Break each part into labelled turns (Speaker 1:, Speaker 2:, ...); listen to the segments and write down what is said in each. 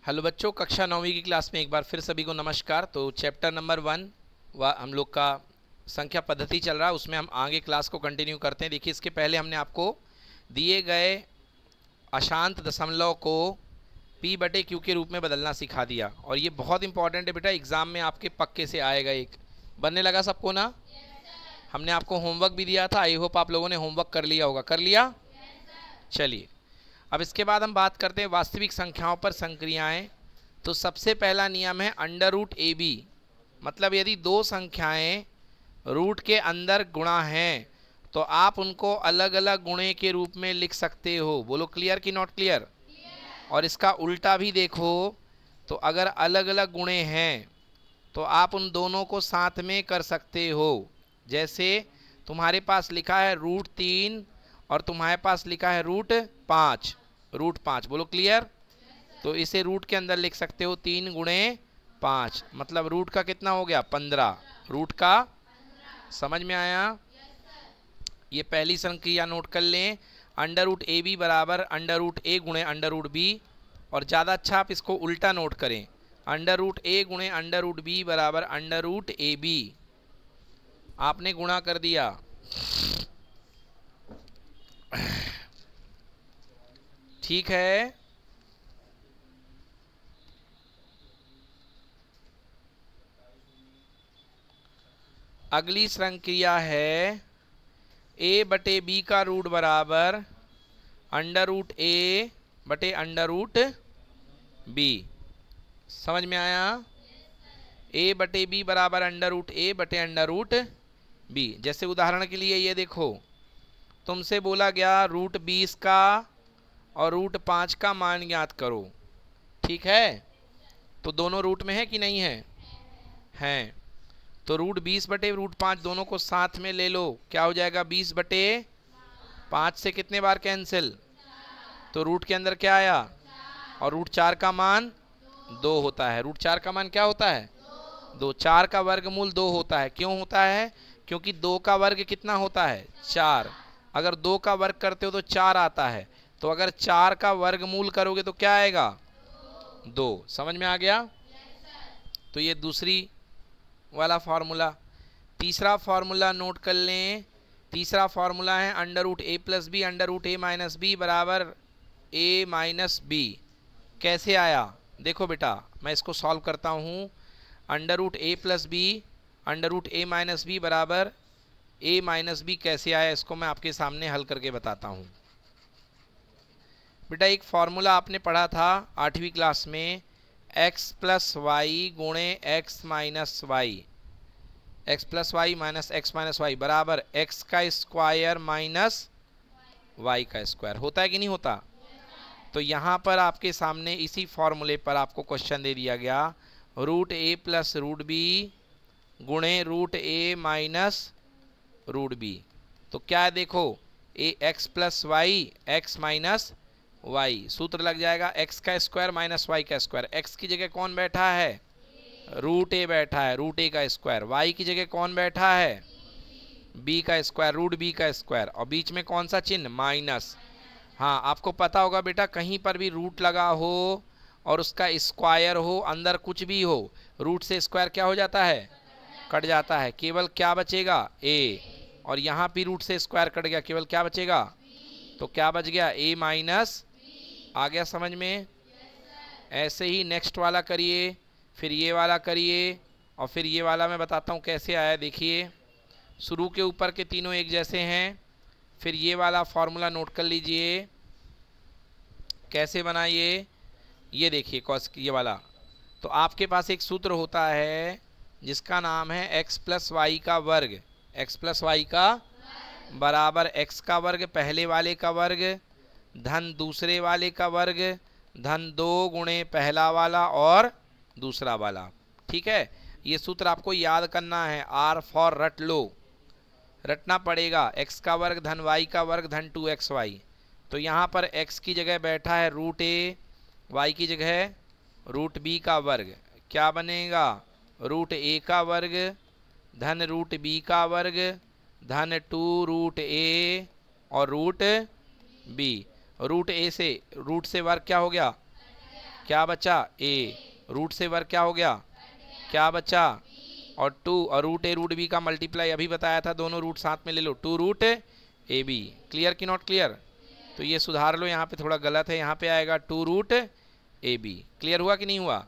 Speaker 1: Hello बच्चों, कक्षा 9वीं की क्लास में एक बार फिर सभी को नमस्कार। तो चैप्टर नंबर 1 हम लोग का संख्या पद्धति चल रहा है, उसमें हम आगे क्लास को कंटिन्यू करते हैं। देखिए, इसके पहले हमने आपको दिए गए अशांत दशमलव को p/q के रूप में बदलना सिखा दिया, और ये बहुत इंपॉर्टेंट है बेटा, एग्जाम में आपके पक्के से आएगा। एक बनने लगा सबको ना? हमने आपको होमवर्क भी दिया था, आई होप आप लोगों ने होमवर्क कर लिया होगा। कर लिया? चलिए, अब इसके बाद हम बात करते हैं वास्तविक संख्याओं पर संक्रियाएं। तो सबसे पहला नियम है अंडर रूट ए बी, मतलब यदि दो संख्याएं रूट के अंदर गुणा हैं तो आप उनको अलग अलग गुणे के रूप में लिख सकते हो। बोलो क्लियर कि नॉट क्लियर? और इसका उल्टा भी देखो, तो अगर अलग अलग गुणे हैं तो आप उन दोनों को साथ में कर सकते हो। जैसे तुम्हारे पास लिखा है √3 और तुम्हारे पास लिखा है √5। √5 बोलो क्लियर? तो इसे रूट के अंदर लिख सकते हो 3 × 5, मतलब रूट का कितना हो गया? 15। रूट का समझ में आया? ये पहली संक्रिया नोट कर लें, अंडर रूट ए बी बराबर अंडर रूट ए गुणे अंडर रूट बी। और ज़्यादा अच्छा आप इसको उल्टा नोट करें, अंडर रूट ए गुणे अंडर रूट बी बराबर अंडर रूट ए बी। आपने गुणा कर दिया, ठीक है। अगली संक्रिया है a/b का रूट बराबर अंडर रूट ए बटे अंडर रूट बी। समझ में आया? a/b बराबर अंडर रूट ए बटे अंडर रूट बी। जैसे उदाहरण के लिए ये देखो, तुमसे बोला गया √20 का और √5 का मान ज्ञात करो, ठीक है? तो दोनों रूट में है कि नहीं है? हैं। तो √20 बटे √5 दोनों को साथ में ले लो, क्या हो जाएगा? 20/5 से कितने बार कैंसिल? तो रूट के अंदर क्या आया? और √4 का मान 2 होता है। √4 का मान क्या होता है? 2। 4 का वर्गमूल 2 होता है। क्यों होता है? क्योंकि 2 का वर्ग कितना होता है? 4। अगर 2 का वर्ग करते हो तो 4 आता है, तो अगर 4 का वर्गमूल करोगे तो क्या आएगा? 2। समझ में आ गया? तो ये दूसरी वाला फॉर्मूला। तीसरा फॉर्मूला नोट कर लें। तीसरा फॉर्मूला है under root A plus B under root A minus B बराबर ए माइनस बी। कैसे आया? देखो बेटा, मैं इसको सॉल्व करता हूँ। Under root A plus B under root A minus B बराबर ए माइनस बी कैसे आया, इसको मैं आपके सामने हल करके बताता हूँ। बेटा, एक फॉर्मूला आपने पढ़ा था 8वीं क्लास में, x प्लस वाई गुणे x minus Y. x plus Y minus X minus Y बराबर x का स्क्वायर माइनस y का स्क्वायर। होता है कि नहीं होता? तो यहाँ पर आपके सामने इसी फॉर्मूले पर आपको क्वेश्चन दे दिया गया, √a प्लस √b गुणे √a माइनस √b। तो क्या है देखो, x plus y x minus y, सूत्र लग जाएगा x का स्क्वायर माइनस y का स्क्वायर। x की जगह कौन बैठा है? √a बैठा है, √a का स्क्वायर। y की जगह कौन बैठा है? b का स्क्वायर, √b का स्क्वायर। और बीच में कौन सा चिन्ह? माइनस। हाँ, आपको पता होगा बेटा, कहीं पर भी रूट लगा हो और उसका स्क्वायर हो, अंदर कुछ भी हो, रूट से स्क्वायर क्या हो जाता है? कट जाता है। केवल क्या बचेगा? a। और यहाँ भी रूट से स्क्वायर कट गया, केवल क्या बचेगा? तो क्या बच गया? a minus. आ गया समझ में? ऐसे ही नेक्स्ट वाला करिए, फिर ये वाला करिए, और फिर ये वाला मैं बताता हूँ कैसे आया। देखिए, शुरू के ऊपर के तीनों एक जैसे हैं। फिर ये वाला फॉर्मूला नोट कर लीजिए, कैसे बनाइए। ये देखिए कॉस, ये वाला, तो आपके पास एक सूत्र होता है जिसका नाम है x प्लस वाई का वर्ग। x प्लस वाई का बराबर x का वर्ग पहले वाले का वर्ग धन दूसरे वाले का वर्ग धन 2 गुणे पहला वाला और दूसरा वाला। ठीक है, ये सूत्र आपको याद करना है। R फॉर रट लो, रटना पड़ेगा। x का वर्ग धन y का वर्ग धन 2xy। तो यहाँ पर x की जगह बैठा है √a, y की जगह √b का वर्ग। क्या बनेगा? √a का वर्ग धन √b का वर्ग धन 2√a और √b। √a से रूट से वर्ग क्या हो गया? क्या बचा a, रूट से वर्ग क्या हो गया, क्या बचा, और 2, और रूट ए रूट बी का मल्टीप्लाई अभी बताया था, दोनों रूट साथ में ले लो, 2 रूट ए बी। क्लियर कि नॉट क्लियर? तो ये सुधार लो, यहाँ पे थोड़ा गलत है, यहाँ पे आएगा 2 रूट ए बी। क्लियर हुआ कि नहीं हुआ?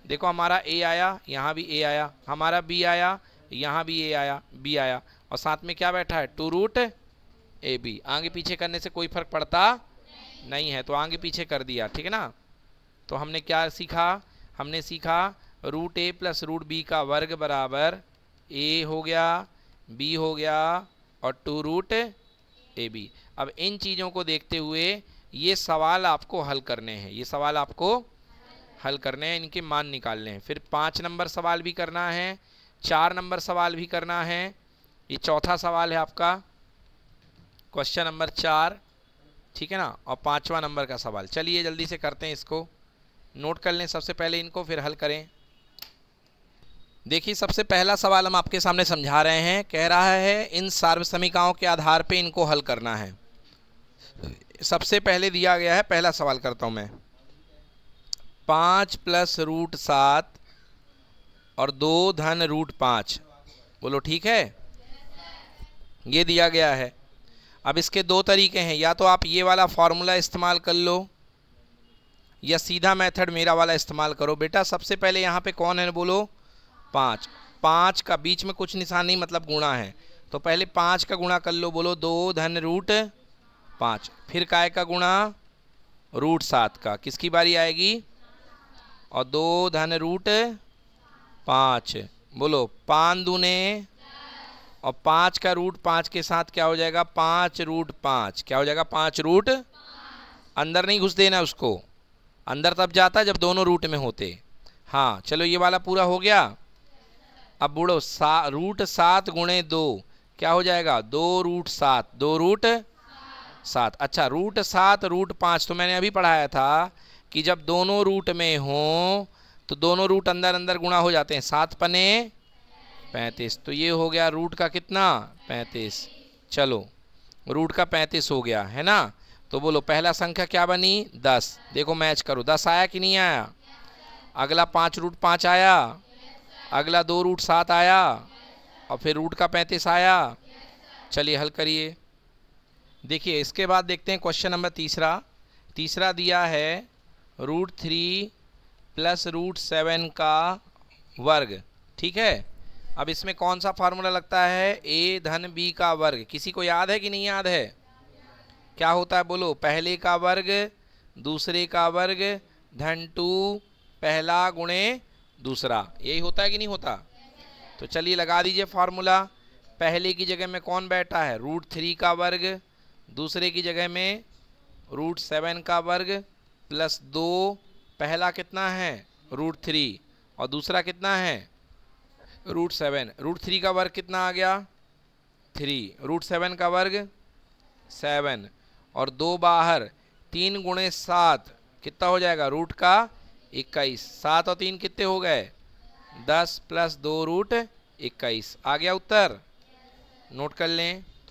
Speaker 1: देखो हमारा ए आया, यहाँ भी ए आया, हमारा बी आया, यहाँ भी ए आया, बी आया, और साथ में क्या बैठा है 2 रूट ए बी। आगे पीछे करने से कोई फर्क पड़ता नहीं है, तो आगे पीछे कर दिया, ठीक है ना। तो हमने क्या सीखा, हमने सीखा root A plus root B का वर्ग बराबर ए हो गया, बी हो गया, और 2 रूट ए बी। अब इन चीज़ों को देखते हुए ये सवाल आपको हल करने हैं, ये सवाल आपको हल करने हैं, इनके मान निकालने हैं। फिर 5 नंबर सवाल भी करना है, 4 नंबर सवाल भी करना है, ये चौथा सवाल है आपका, क्वेश्चन नंबर 4, ठीक है ना, और 5वां नंबर का सवाल। चलिए जल्दी से करते हैं, इसको नोट कर लें सबसे पहले इनको, फिर हल करें। देखिए सबसे पहला सवाल हम आपके सामने समझा रहे हैं, कह रहा है इन सार्वसमीकाओं के आधार पे इनको हल करना है। सबसे पहले दिया गया है, पहला सवाल करता हूं मैं, 5 प्लस रूट 7 और 2 धन रूट 5, बोलो ठीक है, ये दिया गया है। अब इसके दो तरीके हैं, या तो आप ये वाला फॉर्मूला इस्तेमाल कर लो या सीधा मेथड मेरा वाला इस्तेमाल करो। बेटा सबसे पहले यहाँ पे कौन है बोलो, 5, 5 का बीच में कुछ निशान नहीं, मतलब गुणा है, तो पहले 5 का गुणा कर लो, बोलो 2 धन रूट 5, फिर काय का गुणा, रूट 7 का, किसकी बारी आएगी, और 2 धन रूट 5, बोलो 5 दूने, और 5 का रूट 5 के साथ क्या हो जाएगा, 5 रूट 5, क्या हो जाएगा 5 रूट, अंदर नहीं घुस देना उसको, अंदर तब जाता जब दोनों रूट में होते। हाँ चलो ये वाला पूरा हो गया। अब बूढ़ो रूट 7 गुणे 2 क्या हो जाएगा, 2 रूट 7, 2 रूट 7। अच्छा रूट 7 रूट 5 तो मैंने अभी पढ़ाया था कि जब दोनों रूट में हो तो दोनों रूट अंदर अंदर गुणा हो जाते हैं, 7 पने 35, तो ये हो गया रूट का कितना, 35। चलो रूट का 35 हो गया है ना, तो बोलो पहला संख्या क्या बनी, 10। देखो मैच करो, 10 आया कि नहीं आया, अगला 5 रूट 5 आया, अगला 2 रूट 7 आया, और फिर रूट का 35 आया। चलिए हल करिए। देखिए इसके बाद देखते हैं क्वेश्चन नंबर तीसरा दिया है रूट 3 प्लस रूट 7 का वर्ग, ठीक है। अब इसमें कौन सा फार्मूला लगता है, a धन b का वर्ग, किसी को याद है कि नहीं याद है, क्या होता है बोलो, पहले का वर्ग दूसरे का वर्ग धन 2 पहला गुणे दूसरा, यही होता है कि नहीं होता। तो चलिए लगा दीजिए फार्मूला, पहले की जगह में कौन बैठा है, रूट 3 का वर्ग, दूसरे की जगह में रूट 7 का वर्ग प्लस 2, पहला कितना है रूट 3 और दूसरा कितना है रूट 7, रूट 3 का वर्ग कितना आ गया 3, रूट 7 का वर्ग 7, और 2 बाहर, 3 गुणे 7 कितना हो जाएगा रूट का 21, 7 और 3 कितने हो गए 10 प्लस 2 रूट 21, आ गया उत्तर, नोट कर लें।